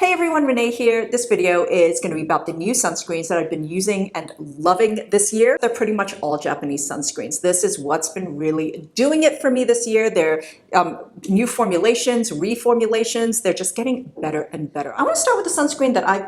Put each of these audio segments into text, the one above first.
Hey everyone, Renee here. This video is going to be about the new sunscreens that I've been using and loving this year. They're pretty much all Japanese sunscreens. This is what's been really doing it for me this year. They're new formulations, reformulations. They're just getting better and better. I want to start with the sunscreen that I've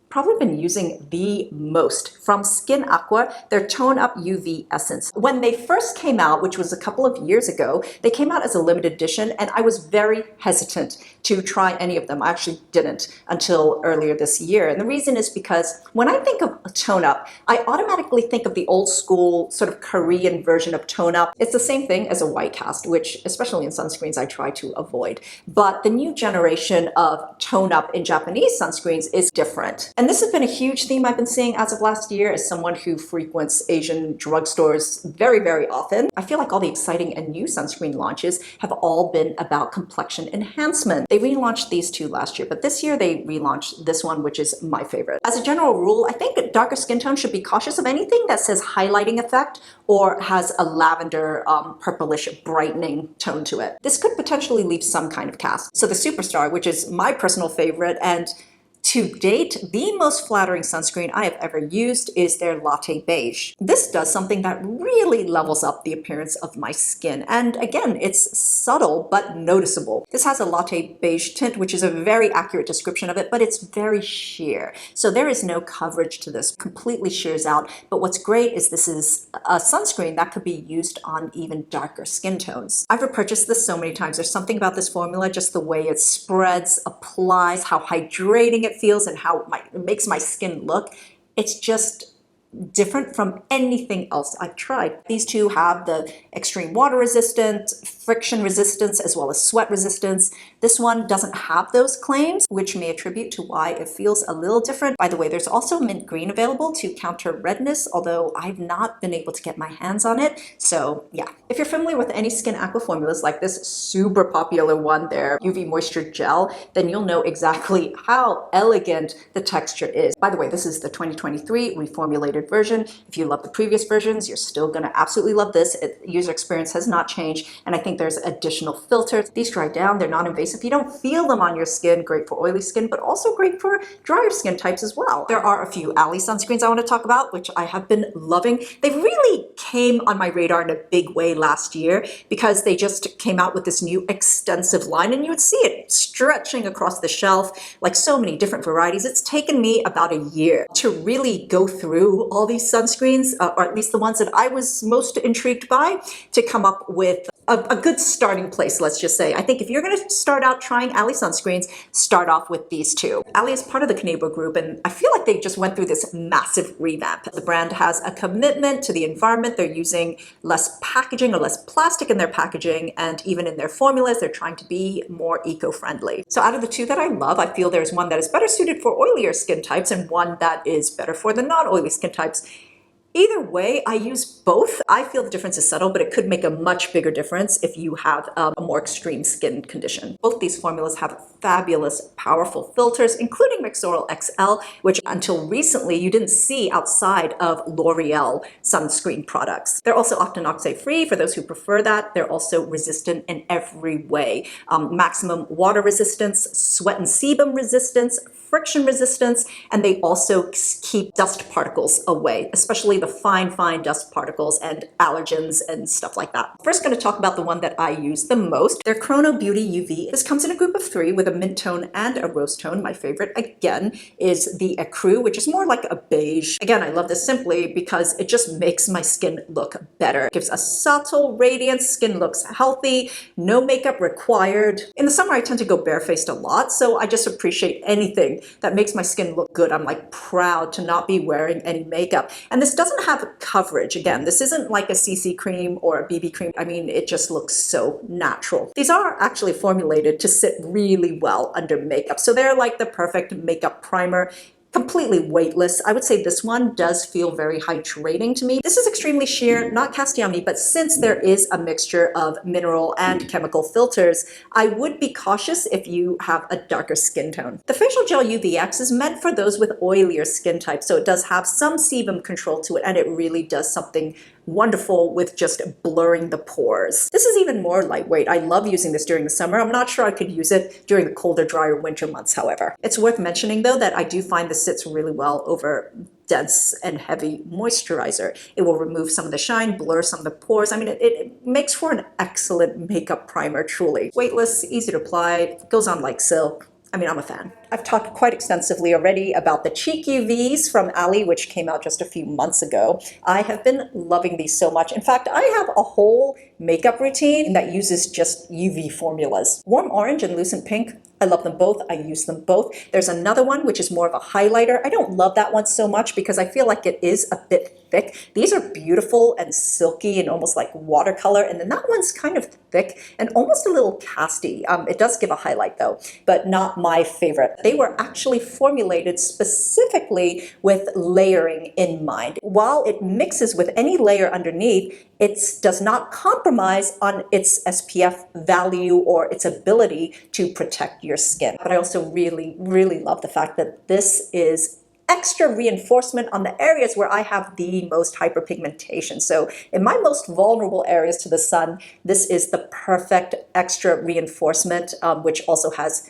probably been using the most from Skin Aqua, their Tone Up UV Essence. When they first came out, which was a couple of years ago, they came out as a limited edition and I was very hesitant to try any of them. I actually didn't until earlier this year. And the reason is because when I think of a Tone Up, I automatically think of the old school sort of Korean version of Tone Up. It's the same thing as a white cast, which especially in sunscreens I try to avoid. But the new generation of Tone Up in Japanese sunscreens is different. And this has been a huge theme I've been seeing as of last year as someone who frequents Asian drugstores very, very often. I feel like all the exciting and new sunscreen launches have all been about complexion enhancement. They relaunched these two last year, but this year they relaunched this one, which is my favorite. As a general rule, I think darker skin tone should be cautious of anything that says highlighting effect or has a lavender purplish brightening tone to it. This could potentially leave some kind of cast. So the Superstar, which is my personal favorite and to date, the most flattering sunscreen I have ever used is their Latte Beige. This does something that really levels up the appearance of my skin. And again, it's subtle but noticeable. This has a Latte Beige tint, which is a very accurate description of it, but it's very sheer. So there is no coverage to this, completely shears out. But what's great is this is a sunscreen that could be used on even darker skin tones. I've repurchased this so many times. There's something about this formula, just the way it spreads, applies, how hydrating it feels and how it makes my skin look. It's just different from anything else I've tried. These two have the extreme water resistance, friction resistance, as well as sweat resistance. This one doesn't have those claims, which may attribute to why it feels a little different. By the way, there's also mint green available to counter redness, although I've not been able to get my hands on it. So yeah, if you're familiar with any Skin Aqua formulas like this super popular one, their UV Moisture Gel, then you'll know exactly how elegant the texture is. By the way, this is the 2023 reformulated version. If you love the previous versions, you're still going to absolutely love this. User experience has not changed, and I think there's additional filters. These dry down, they're non-invasive. You don't feel them on your skin, great for oily skin, but also great for drier skin types as well. There are a few Allie sunscreens I want to talk about, which I have been loving. They really came on my radar in a big way last year because they just came out with this new extensive line, and you would see it stretching across the shelf like so many different varieties. It's taken me about a year to really go through all these sunscreens, or at least the ones that I was most intrigued by, to come up with a good starting place, let's just say. I think if you're going to start out trying Allie sunscreens, start off with these two. Allie is part of the Kanebo group, and I feel like they just went through this massive revamp. The brand has a commitment to the environment. They're using less packaging or less plastic in their packaging, and even in their formulas, they're trying to be more eco-friendly. So out of the two that I love, I feel there's one that is better suited for oilier skin types and one that is better for the non-oily skin types. Either way, I use both. I feel the difference is subtle, but it could make a much bigger difference if you have a more extreme skin condition. Both these formulas have fabulous, powerful filters, including Mixoryl XL, which until recently you didn't see outside of L'Oreal sunscreen products. They're also often oxide-free for those who prefer that. They're also resistant in every way. Maximum water resistance, sweat and sebum resistance, friction resistance, and they also keep dust particles away, especially the fine dust particles and allergens and stuff like that. First, going to talk about the one that I use the most, their Chrono Beauty UV. This comes in a group of 3 with a mint tone and a rose tone. My favorite, again, is the Ecru, which is more like a beige. Again, I love this simply because it just makes my skin look better. It gives a subtle radiance, skin looks healthy, no makeup required. In the summer, I tend to go barefaced a lot, so I just appreciate anything that makes my skin look good. I'm like proud to not be wearing any makeup. And this doesn't have coverage. Again, this isn't like a CC cream or a BB cream. I mean, it just looks so natural. These are actually formulated to sit really well under makeup. So they're like the perfect makeup primer. Completely weightless. I would say this one does feel very hydrating to me. This is extremely sheer, not cast on me, but since there is a mixture of mineral and chemical filters, I would be cautious if you have a darker skin tone. The Facial Gel UVX is meant for those with oilier skin types, so it does have some sebum control to it, and it really does something wonderful with just blurring the pores. This is even more lightweight. I love using this during the summer. I'm not sure I could use it during the colder, drier winter months, however. It's worth mentioning though that I do find this sits really well over dense and heavy moisturizer. It will remove some of the shine, blur some of the pores. I mean, it makes for an excellent makeup primer, truly. Weightless, easy to apply, goes on like silk. I mean, I'm a fan. I've talked quite extensively already about the Cheek UVs from Allie, which came out just a few months ago. I have been loving these so much. In fact, I have a whole makeup routine that uses just UV formulas. Warm orange and lucent pink, I love them both. I use them both. There's another one, which is more of a highlighter. I don't love that one so much because I feel like it is a bit thick. These are beautiful and silky and almost like watercolor. And then that one's kind of thick and almost a little casty. It does give a highlight though, but not my favorite. They were actually formulated specifically with layering in mind. While it mixes with any layer underneath, it does not compromise on its SPF value or its ability to protect your skin. But I also really, really love the fact that this is extra reinforcement on the areas where I have the most hyperpigmentation. So in my most vulnerable areas to the sun, this is the perfect extra reinforcement, which also has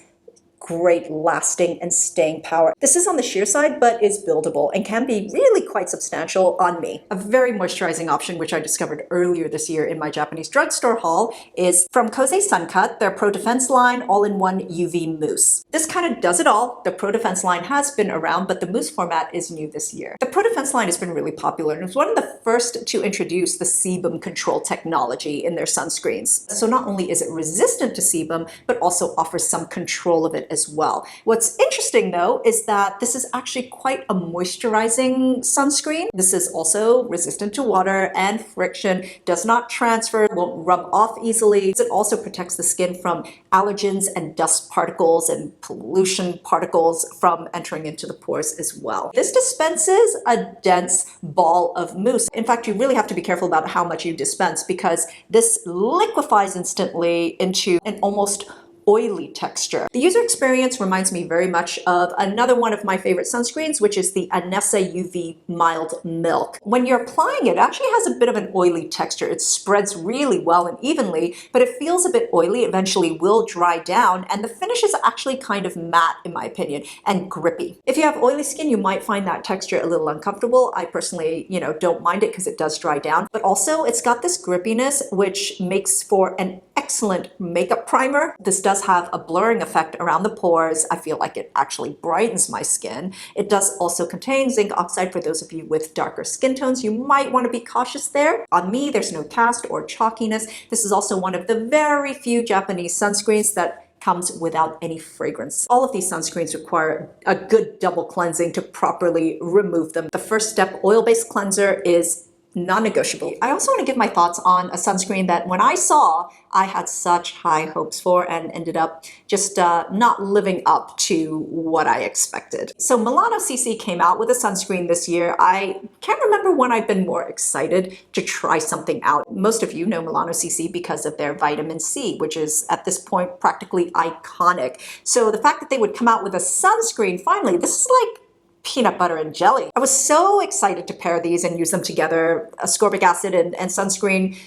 great lasting and staying power. This is on the sheer side, but is buildable and can be really quite substantial on me. A very moisturizing option, which I discovered earlier this year in my Japanese drugstore haul, is from Kose Suncut, their Pro Defense line all-in-one UV mousse. This kind of does it all. The Pro Defense line has been around, but the mousse format is new this year. The Pro Defense line has been really popular and was one of the first to introduce the sebum control technology in their sunscreens. So not only is it resistant to sebum, but also offers some control of it as well. What's interesting though is that this is actually quite a moisturizing sunscreen. This is also resistant to water and friction, does not transfer, won't rub off easily. It also protects the skin from allergens and dust particles and pollution particles from entering into the pores as well. This dispenses a dense ball of mousse. In fact, you really have to be careful about how much you dispense because this liquefies instantly into an almost oily texture. The user experience reminds me very much of another one of my favorite sunscreens, which is the Anessa UV Mild Milk. When you're applying it, it actually has a bit of an oily texture. It spreads really well and evenly, but it feels a bit oily, eventually will dry down, and the finish is actually kind of matte, in my opinion, and grippy. If you have oily skin, you might find that texture a little uncomfortable. I personally, don't mind it because it does dry down, but also it's got this grippiness, which makes for an excellent makeup primer. This does have a blurring effect around the pores. I feel like it actually brightens my skin. It does also contain zinc oxide for those of you with darker skin tones. You might want to be cautious there. On me, there's no cast or chalkiness. This is also one of the very few Japanese sunscreens that comes without any fragrance. All of these sunscreens require a good double cleansing to properly remove them. The first step, oil-based cleanser, is non-negotiable. I also want to give my thoughts on a sunscreen that when I saw, I had such high hopes for and ended up just not living up to what I expected. So Milano CC came out with a sunscreen this year. I can't remember when I've been more excited to try something out. Most of you know Milano CC because of their vitamin C, which is at this point practically iconic. So the fact that they would come out with a sunscreen finally, this is like peanut butter and jelly. I was so excited to pair these and use them together. Ascorbic acid and sunscreen.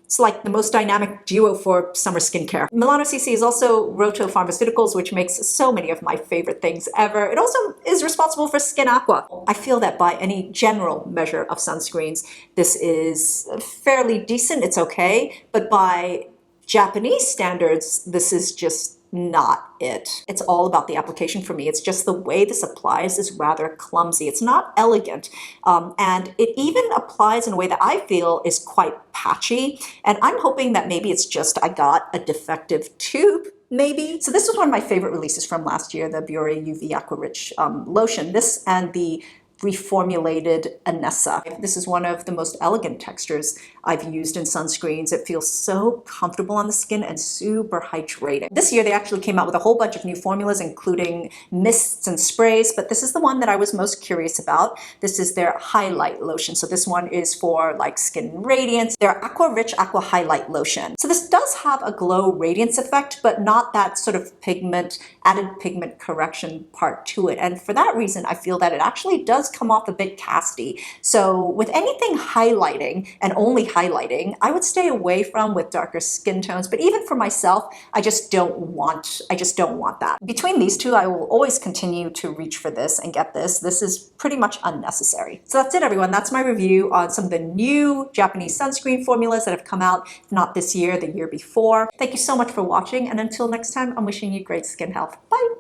It's like the most dynamic duo for summer skincare. Milano CC is also Roto Pharmaceuticals, which makes so many of my favorite things ever. It also is responsible for Skin Aqua. I feel that by any general measure of sunscreens, this is fairly decent. It's okay. But by Japanese standards, this is just not it. It's all about the application for me. It's just the way this applies is rather clumsy. It's not elegant. And it even applies in a way that I feel is quite patchy. And I'm hoping that maybe it's just I got a defective tube, maybe. So this was one of my favorite releases from last year, the Biore UV Aqua Rich lotion. This and the reformulated Anessa. This is one of the most elegant textures I've used in sunscreens. It feels so comfortable on the skin and super hydrating. This year they actually came out with a whole bunch of new formulas, including mists and sprays, but this is the one that I was most curious about. This is their highlight lotion. So this one is for like skin radiance. Their Aqua Rich Aqua Highlight Lotion. So this does have a glow radiance effect, but not that sort of added pigment correction part to it. And for that reason, I feel that it actually does does come off a bit casty. So with anything highlighting and only highlighting, I would stay away from with darker skin tones. But even for myself, I just don't want that. Between these two, I will always continue to reach for this and get this. This is pretty much unnecessary. So that's it, everyone. That's my review on some of the new Japanese sunscreen formulas that have come out, if not this year, the year before. Thank you so much for watching, and until next time, I'm wishing you great skin health. Bye!